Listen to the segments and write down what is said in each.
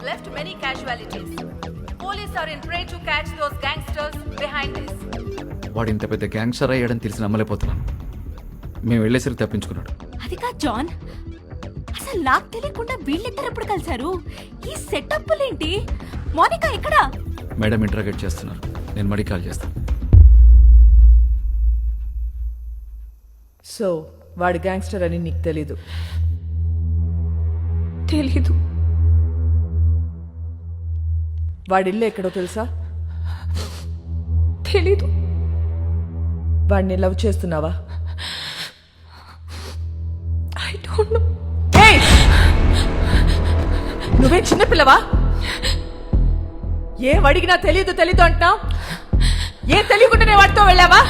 left many casualties. Police are in prey to catch those gangsters behind this. వాడు ఇంత పెద్ద gangster అయ్యాడని తెలిసి నమ్మలేకపోతున్నాను. మేము వెళ్ళేసరికి తప్పించుకున్నాడు. అది కాదు జాన్, అసలు నాకు తెలియకుండా వీళ్ళిద్దరు ఎప్పుడు కలిశారు? ఈ సెటప్లేంటి? మోనికా ఎక్కడా? మేడం ఇంటరాగేట్ చేస్తున్నారు. నేను మడి కాల్ చేస్తాను. సో వాడు గ్యాంగ్స్టర్ అని నీకు తెలీదు? తెలీదు. వాడి ఇల్లు ఎక్కడో తెలుసా? తెలీదు. వాడిని లవ్ చేస్తున్నావా? I don't know. ఏయ్, నువ్వే చిన్నపిల్లవా? ఏం అడిగినా తెలీదు తెలీదు అంటున్నావు. ఏం తెలియకుండానే వాడితో వెళ్ళావా?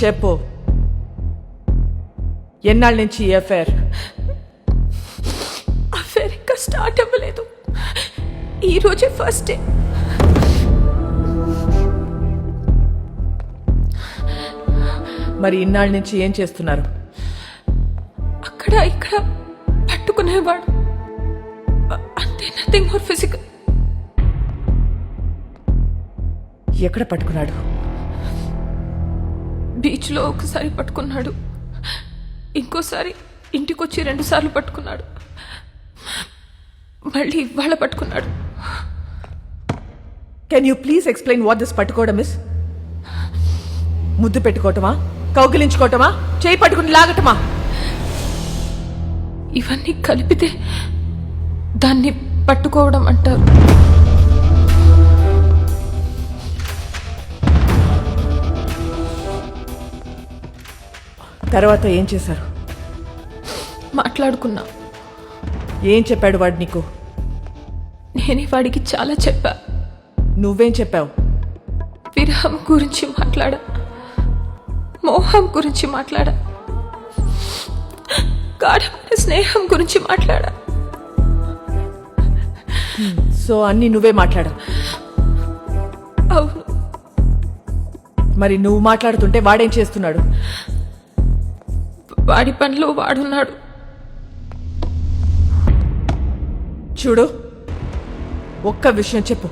చెప్పు, ఎన్నాళ్ళ నుంచి ఈ అఫైర్? అఫైర్ ఇంకా స్టార్ట్ అవ్వలేదు. ఈ రోజే ఫస్ట్ డే. మరి ఇన్నాళ్ళ నుంచి ఏం చేస్తున్నారు? అక్కడ ఇక్కడ పట్టుకునేవాడు అంతే, నథింగ్ మోర్ ఫిజికల్. ఎక్కడ పట్టుకున్నాడు? బీచ్లో ఒకసారి పట్టుకున్నాడు, ఇంకోసారి ఇంటికొచ్చి 2 సార్లు పట్టుకున్నాడు, మళ్ళీ ఇవాళ పట్టుకున్నాడు. Can you please explain what this పట్టుకోవడం ఇస్? ముద్దు పెట్టుకోవటమా, కౌగిలించుకోవటమా, చేయి పట్టుకుని లాగటమా? ఇవన్నీ కలిపితే దాన్ని పట్టుకోవడం అంటారు. తర్వాత ఏం చేశారు? మాట్లాడుకున్నా. ఏం చెప్పాడు వాడు నీకు? నేనే వాడికి చాలా చెప్పా. నువ్వేం చెప్పావు? విరహం గురించి మాట్లాడా, మోహం గురించి మాట్లాడా, గాఢమైన స్నేహం గురించి మాట్లాడా. సో అన్నీ నువ్వే మాట్లాడావు. అవును. మరి నువ్వు మాట్లాడుతుంటే వాడేం చేస్తున్నాడు? వాడి పనిలో వాడున్నాడు. చూడు, ఒక్క విషయం చెప్పు.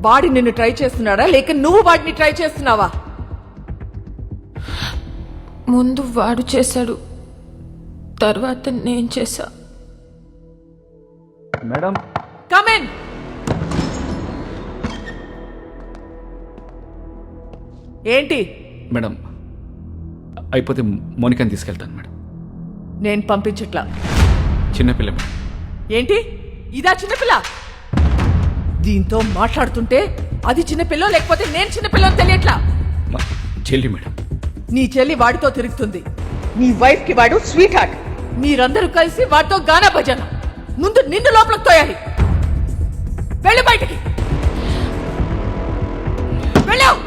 వాడి నిన్ను ట్రై చేస్తున్నాడా, లేక నువ్వు వాడిని ట్రై చేస్తున్నావా? ముందు వాడు చేశాడు, తర్వాత నేను చేశా. Madam, come in. ఏంటి? మేడం అయిపోతే మోనికాని తీసుకెళ్తాను మేడం. నేను పంపించట్లా. చిన్నపిల్ల మేడం. ఏంటి ఇదా చిన్నపిల్ల? దీంతో మాట్లాడుతుంటే అది చిన్నపిల్ల లేకపోతే నేను చిన్నపిల్లని తెలియట్లా. మా చెల్లి మేడం. నీ చెల్లి వాడితో తిరుగుతుంది, నీ వైఫ్ కి వాడు స్వీట్ హార్ట్. మీరందరూ కలిసి వాడితో గానా భజన. ముందు నిన్ను లోపలికి తోయాలి. వెళ్ళు బయటికి, వెళ్ళావు.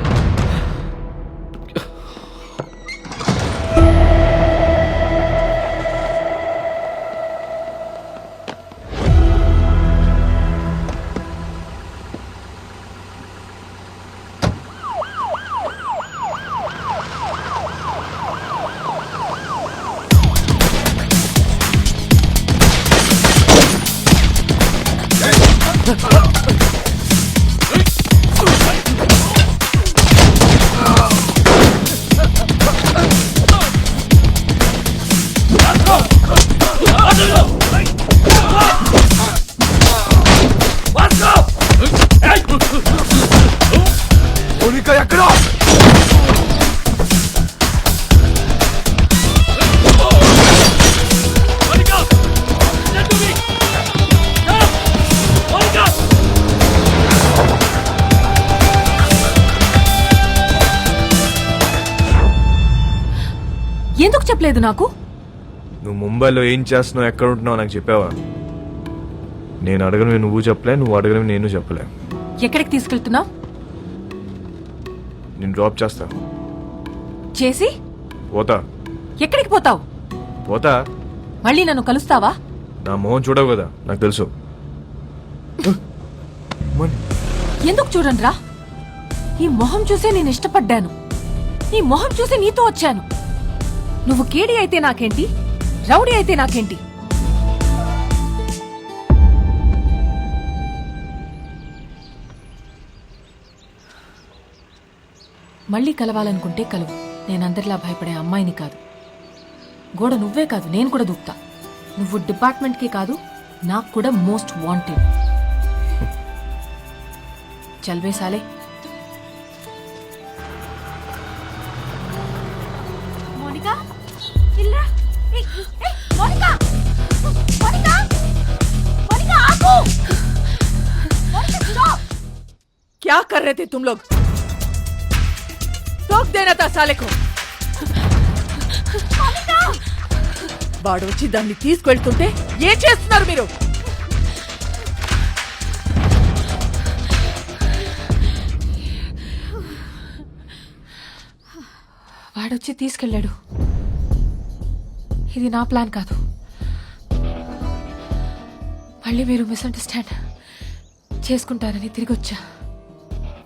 ఎందుకు చెప్పలేదు నాకు? నువ్వు ముంబైలో ఏం చేస్తున్నావు, ఎక్కడ ఉంటున్నావు నాకు చెప్పావా? నేను అడగను నువ్వు చెప్పలే, నువ్వు అడగను నేను చెప్పలే. ఎక్కడికి తీసుకెళ్తున్నావు? నేను డ్రాప్ చేస్తా. చేసి పోతా. ఎక్కడికి పోతావు? పోతా. మళ్ళీ నన్ను కలుస్తావా? నా మొహం చూడవు కదా, నాకు తెలుసు. ఎందుకు చూడండి రా, ఈ మొహం చూసే నేను ఇష్టపడ్డాను, ఈ మొహం చూసి నీతో వచ్చాను. నువ్వు కేడి అయితే నాకేంటి, రౌడీ అయితే నాకేంటి? మళ్ళీ కలవాలనుకుంటే కలువు. నేనందరిలా భయపడే అమ్మాయిని కాదు. గోడ నువ్వే కాదు, నేను కూడా దూకుతా. నువ్వు డిపార్ట్మెంట్కే కాదు, నాకు కూడా మోస్ట్ వాంటెడ్. చల్వే సాలే. మోనికా ఇల్లా. ఏయ్, ఏయ్, మోనికా మోనికా మోనికా ఆగు. మోనికా స్టాప్. क्या कर रहे थे तुम लोग? टोक देना था साले को. వాడు వచ్చి దాన్ని తీసుకెళ్తుంటే ఏం చేస్తున్నారు మీరు? వాడొచ్చి తీసుకెళ్ళాడు. ఇది నా ప్లాన్ కాదు. మళ్ళీ మీరు మిస్అండర్స్టాండ్ చేసుకుంటారని తిరిగి వచ్చా.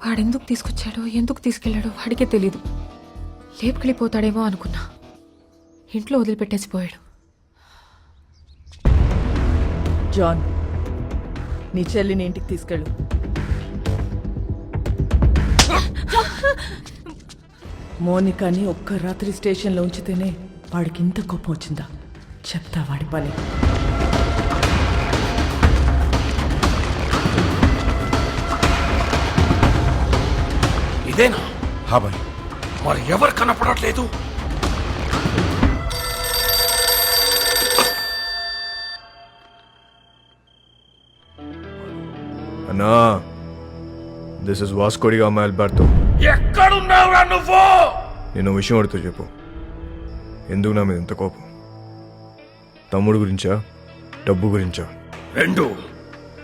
వాడెందుకు తీసుకొచ్చాడో ఎందుకు తీసుకెళ్ళాడో వాడికే తెలీదు. లేపుకెళ్ళిపోతాడేమో అనుకున్నా. ఇంట్లో వదిలిపెట్టేసిపోయాడు. జాన్, నీ చెల్లిని ఇంటికి తీసుకెళ్ళు. మోనికాని ఒక్క రాత్రి స్టేషన్లో ఉంచితేనే వాడికి ఇంత కోపం వచ్చిందా? చెప్తా వాడి పని. ఇదేనా? హా భాయ్. మరి ఎవరు కనపడట్లేదు? అన్నా, this is Vasco da Gama Alberto. ఎక్కడున్నావురా నువ్వు? నేను విషయం అడుగుతూ చెప్పు. ఎందుకు నా మీద ఇంత కోపం? తమ్ముడు గురించా, డబ్బు గురించా? రెండు.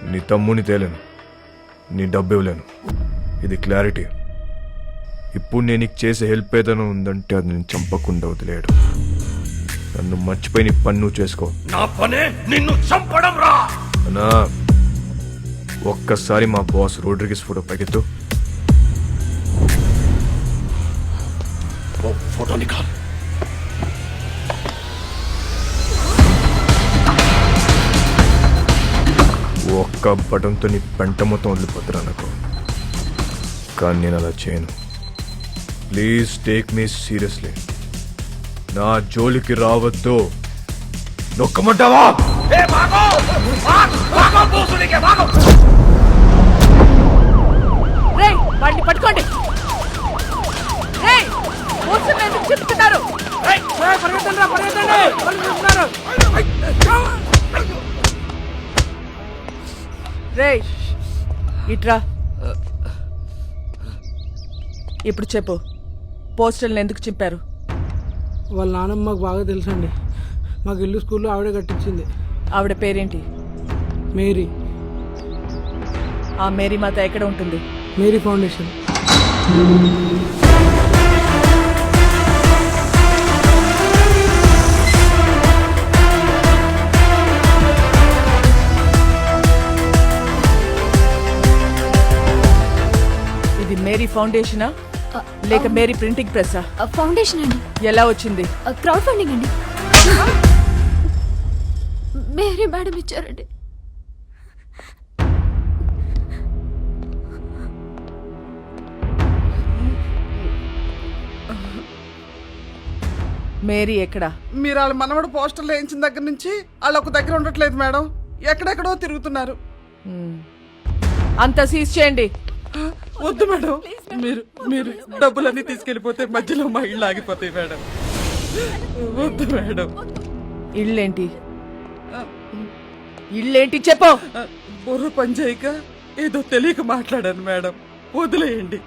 నీ తమ్ముని తేలేను, నీ డబ్బు ఇవ్వలేను. ఇది క్లారిటీ. ఇప్పుడు నేను నీకు చేసే హెల్ప్ ఏదైనా ఉందంటే అది నేను చంపకుండా వదిలేయడు. నన్ను మర్చిపోయి నీ పని నువ్వు చేసుకో. నా పనే నిన్ను చంపడం రా. అన్నా, ఒక్కసారి మా బాస్ రోడ్రిగిస్ ఫోటో పైకెత్తు. ఓ ఫోటో నికాల్. ఒక్క బటన్తో నీ పెంట మొత్తం వదిలిపోతురా నాకు. కానీ నేను అలా చేయను. Please take me seriously. నా జోలికి రావద్దు. నొక్కమంటావా? రేయ్, వాడిని పట్టుకోండి. రేయ్, మోసం ఎందుకు చెప్తున్నారు? రేయ్, ఇట్రా. ఇప్పుడు చెప్పు, పోస్టర్లను ఎందుకు చింపారు? వాళ్ళ నాన్నమ్మ మాకు బాగా తెలుసండి. మాకు ఇల్లు స్కూల్లో ఆవిడే కట్టించింది. ఆవిడ పేరేంటి? మేరీ. ఆ మేరీ మాత ఎక్కడ ఉంటుంది? Mary foundation. ఇది మేరీ ఫౌండేషనా లేక మేరీ ప్రింటింగ్ ప్రెస్సా? ఫౌండేషన్ అండి. ఎలా వచ్చింది? క్రౌడ్ ఫండింగ్ అండి. మేరీ మేడం ఇచ్చారండి. మేరీ ఎక్కడా? మీరు వాళ్ళ మనవడు పోస్టర్లు వేయించిన దగ్గర నుంచి వాళ్ళు ఒక దగ్గర ఉండట్లేదు మేడం. ఎక్కడెక్కడో తిరుగుతున్నారు. అంతా సీజ్ చేయండి. వద్దు మేడం, మీరు మీరు డబ్బులన్నీ తీసుకెళ్ళిపోతే మధ్యలో మా ఇళ్ళు ఆగిపోతాయి మేడం. వద్దు మేడం. ఇళ్ళేంటి? ఇళ్ళేంటి చెప్పు. బుర్ర పని చేయక ఏదో తెలియక మాట్లాడాను మేడం. వదిలేయండి.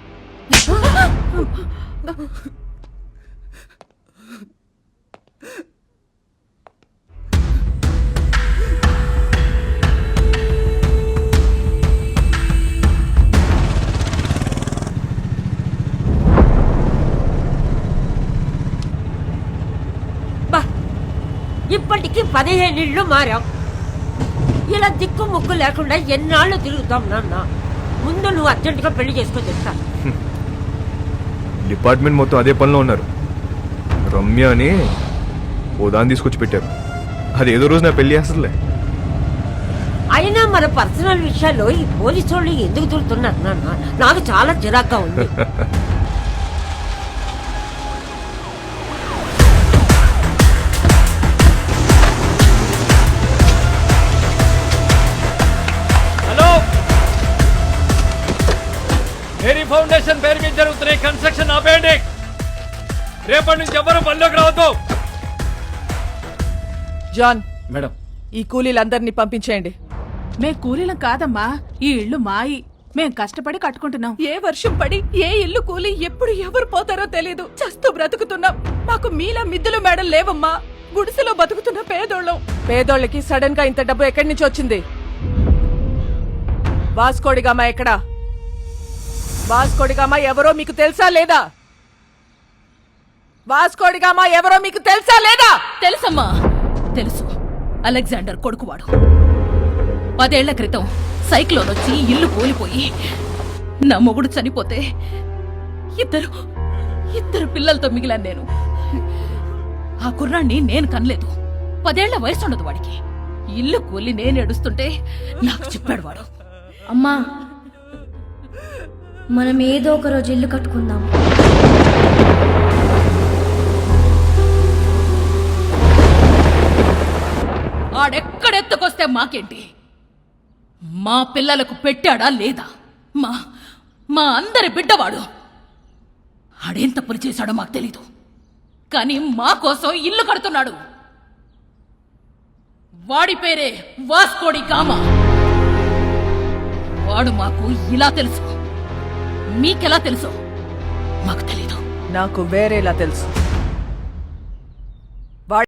ఇప్పటికి 15 ఇళ్ళు మారాం. ఇలా దిక్కు ముక్కు లేకుండా ఎన్నాళ్ళు తిరుగుతాం నాన్న. ముందు నువ్వు అర్జెంటుగా పెళ్లి చేసుకొని చెప్తా. డిపార్ట్మెంట్ మొత్తం అదే పనిలో ఉన్నారు. రమ్య అని ఓ దాన్ని తీసుకొచ్చి పెట్టారు. అది ఏదో రోజు నా పెళ్లి చేస్తుందిలే. అయినా మన పర్సనల్ విషయాల్లో ఈ పోలీసు వాళ్ళు ఎందుకు తిరుగుతున్నారు నాన్న? నాకు చాలా చిరాగ్గా ఉంది. ఫౌండేషన్ పేరు మీద జరుగుతున్నాయి కన్స్ట్రక్షన్ ఆపేయండి. రేపటి నుంచి ఎవరు పనిలోకి రావద్దు. జాన్, మేడం, ఈ కూలీలందరినీ పంపించేయండి. మే కూలీలం కాదమ్మా, ఈ ఇల్లు మాయి. మేం కష్టపడి కట్టుకుంటున్నాం. ఏ వర్షం పడి ఏ ఇల్లు కూలి ఎప్పుడు ఎవరు పోతారో తెలీదు. చస్తూ బ్రతుకుతున్నాం. మాకు మీలా మిద్దులు మేడలు లేవమ్మా. గుడిసెలో బతుకుతున్న పేదోళ్ళం. పేదోళ్ళకి సడన్ గా ఇంత డబ్బు ఎక్కడి నుంచి వచ్చింది? వాస్కోడిగామా ఎక్కడా? వాస్కోడిగామా ఎవరో మీకు తెలుసా లేదా? వాస్కోడిగామా ఎవరో మీకు తెలుసా లేదా? తెలుసమ్మా, తెలుసు. అలెగ్జాండర్ కొడుకువాడు. 10 ఏళ్ల క్రితం సైక్లోన్ వచ్చి ఇల్లు కూలిపోయి నా మొగుడు చనిపోతే ఇద్దరు పిల్లలతో మిగిలాను నేను. ఆ కుర్రాన్ని నేను కనలేదు. 10 ఏళ్ల వయసు ఉండదు వాడికి. ఇల్లు కూలి నేను ఏడుస్తుంటే నాకు చెప్పాడు వాడు. అమ్మా, మనం ఏదో ఒక రోజు ఇల్లు కట్టుకుందాం. ఆడెక్కడెత్తుకొస్తే మాకేంటి? మా పిల్లలకు పెట్టాడా లేదా? మా అందరి బిడ్డవాడు. ఆడేం తప్పులు చేశాడో మాకు తెలీదు, కానీ మా కోసం ఇల్లు కడుతున్నాడు. వాడి పేరే వాస్కోడి గామా. వాడు మాకు ఇలా తెలుసు. మీకెలా తెలుసు మాకు తెలీదు. నాకు వేరేలా తెలుసు.